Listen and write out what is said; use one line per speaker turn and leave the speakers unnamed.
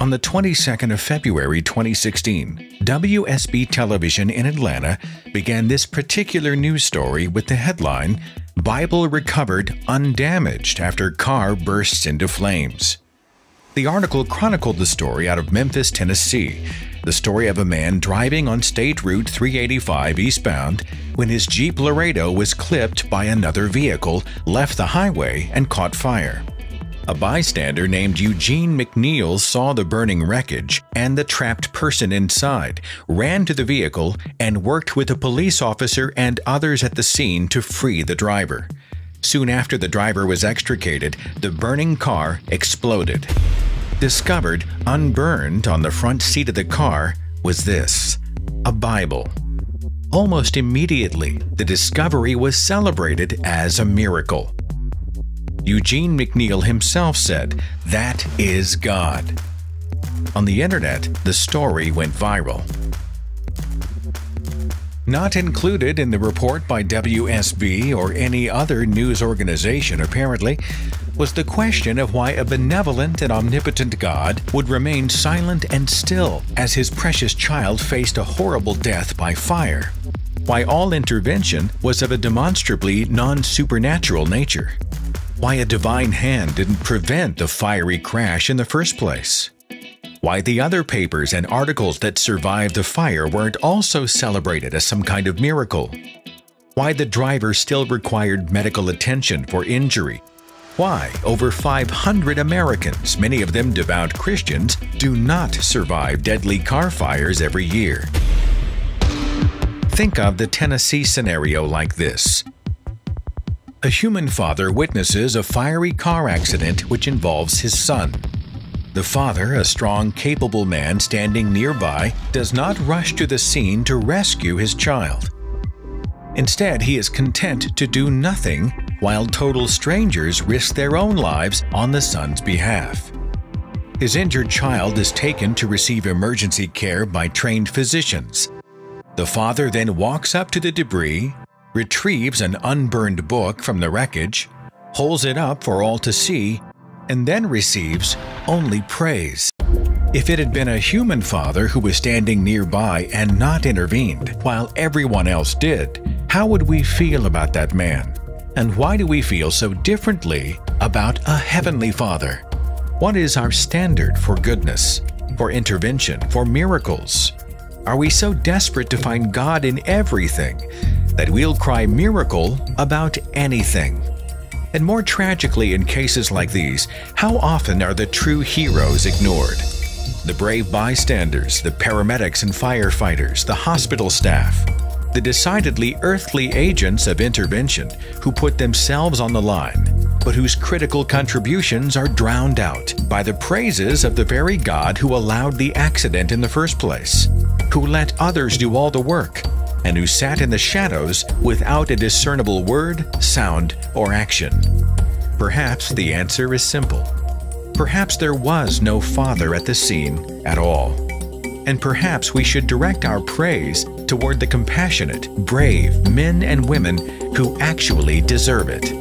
On the 22nd of February 2016, WSB Television in Atlanta began this particular news story with the headline, "Bible Recovered Undamaged After Car Bursts into Flames." The article chronicled the story out of Memphis, Tennessee, the story of a man driving on State Route 385 eastbound when his Jeep Laredo was clipped by another vehicle, left the highway, and caught fire. A bystander named Eugene McNeil saw the burning wreckage and the trapped person inside, ran to the vehicle, and worked with a police officer and others at the scene to free the driver. Soon after the driver was extricated, the burning car exploded. Discovered, unburned on the front seat of the car, was this: a Bible. Almost immediately, the discovery was celebrated as a miracle. Eugene McNeil himself said, "That is God." On the internet, the story went viral. Not included in the report by WSB or any other news organization, apparently, was the question of why a benevolent and omnipotent God would remain silent and still as his precious child faced a horrible death by fire. Why all intervention was of a demonstrably non-supernatural nature. Why a divine hand didn't prevent the fiery crash in the first place. Why the other papers and articles that survived the fire weren't also celebrated as some kind of miracle. Why the driver still required medical attention for injury. Why over 500 Americans, many of them devout Christians, do not survive deadly car fires every year. Think of the Tennessee scenario like this. A human father witnesses a fiery car accident which involves his son. The father, a strong, capable man standing nearby, does not rush to the scene to rescue his child. Instead, he is content to do nothing while total strangers risk their own lives on the son's behalf. His injured child is taken to receive emergency care by trained physicians. The father then walks up to the debris, retrieves an unburned book from the wreckage, holds it up for all to see, and then receives only praise. If it had been a human father who was standing nearby and not intervened, while everyone else did, how would we feel about that man? And why do we feel so differently about a heavenly Father? What is our standard for goodness, for intervention, for miracles? Are we so desperate to find God in everything that we'll cry miracle about anything? And more tragically in cases like these, how often are the true heroes ignored? The brave bystanders, the paramedics and firefighters, the hospital staff, the decidedly earthly agents of intervention who put themselves on the line, but whose critical contributions are drowned out by the praises of the very God who allowed the accident in the first place, who let others do all the work, and who sat in the shadows without a discernible word, sound, or action. Perhaps the answer is simple. Perhaps there was no father at the scene at all. And perhaps we should direct our praise toward the compassionate, brave men and women who actually deserve it.